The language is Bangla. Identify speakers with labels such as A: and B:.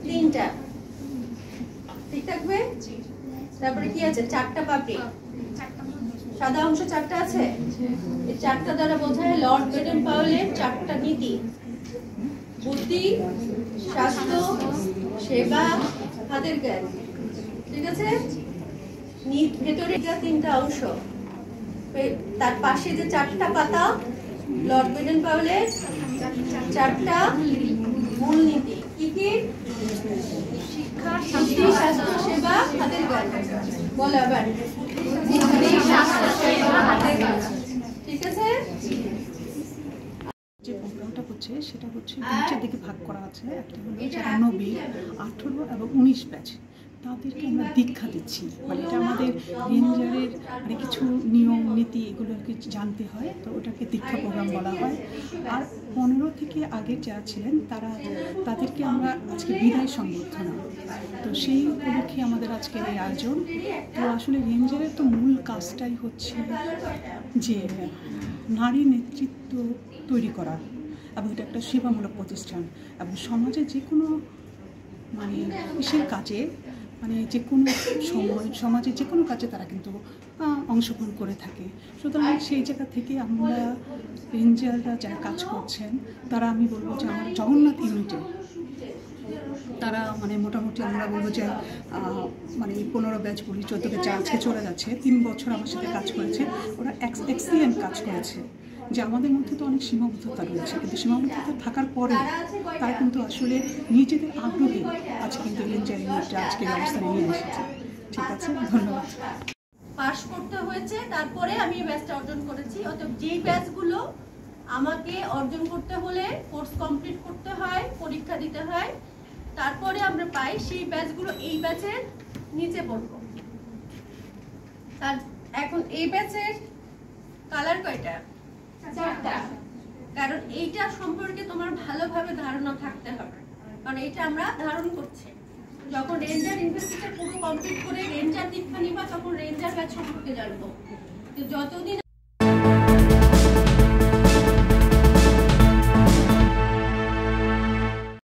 A: তিনটা ঠিক থাকবে। তারপরে কি আছে? চারটা পাপড়ি, সাদা অংশ চারটা আছে। এই চারটা দ্বারা বোঝায় লর্ড বেডেন পাওয়েলের চারটা নীতি: বুদ্ধি, স্বাস্থ্য, সেবা, হাতের কাজ। ঠিক আছে? ভেতরে তিনটা অংশ, তার পাশে যে চারটা পাতা লর্ড বেডেন পাওয়েলের চারটা মূলনীতি। কি কি? শিক্ষা, স্বাস্থ্য, সেবা, হাতের কাজ। বলো আবার। ঠিক আছে?
B: যে প্রোগ্রামটা হচ্ছে সেটা হচ্ছে নিচের দিকে ভাগ করা আছে। একটা হলো যারা নবী 18 এবং 19 ব্যাচ, তাদেরকে আমরা দীক্ষা দিচ্ছি। মানে এটা আমাদের রেঞ্জারের মানে কিছু নিয়ম নীতি এগুলোকে জানতে হয়, তো ওটাকে দীক্ষা প্রোগ্রাম বলা হয়। আর 15 থেকে আগে যারা ছিলেন তাদেরকে আমরা আজকে বিদায় সংবর্ধনা, তো সেই উপলক্ষে আমাদের আজকের এই আয়োজন। তো আসলে রেঞ্জারের তো মূল কাজটাই হচ্ছে যে নারী নেতৃত্ব তৈরি করা, এবং এটা একটা সেবামূলক প্রতিষ্ঠান, এবং সমাজে যে কোনো মানে বিশেষ কাজে মানে যে কোনো সময় সমাজে যে কোনো কাজে তারা কিন্তু অংশগ্রহণ করে থাকে। সুতরাং সেই জায়গা থেকে আমরা রেঞ্জাররা যারা কাজ করছেন তারা, আমি বলবো যে আমার জগন্নাথ ইউনিটে তারা মানে মোটামুটি আমরা বলবো যে মানে 15 ব্যাচ বলি, 14 ব্যাচ আজকে চলে যাচ্ছে, 3 বছর আমার সাথে কাজ করেছে। ওরা এক্সিলেন্ট কাজ করেছে। যে আমাদের মধ্যে তো অনেক সীমাবদ্ধতা রয়েছে, কিন্তু সীমাবদ্ধতা থাকার পরে তারা কিন্তু আসলে নিজেদের আগ্রহে আজকে কিন্তু রেঞ্জার ইউনিটটা আজকের অবস্থানে নিয়ে এসেছে। ঠিক আছে, ধন্যবাদ।
A: পাস করতে হয়েছে, তারপরে আমি এই ব্যাচটা অর্জন করেছি। অতএব যেই ব্যাচগুলো আমাকে অর্জন করতে হলে কোর্স কমপ্লিট করতে হয়, পরীক্ষা দিতে হয়, তারপরে আমরা পাই, সেই ব্যাচগুলো এই ব্যাচের নিচে পড়বো। তার এখন এই ব্যাচের কালার কয়টা? 4টা। কারণ এইটা সম্পর্কে তোমার ভালোভাবে ধারণা থাকতে হবে, কারণ এটা আমরা ধারণ করছি। যখন রেঞ্জার ইনভেস্টিগেশন পুরো কমপ্লিট করে রেঞ্জার দীক্ষা নিবা, তখন রেঞ্জার ব্যাচ সম্পর্কে জানবো। তো যতদিন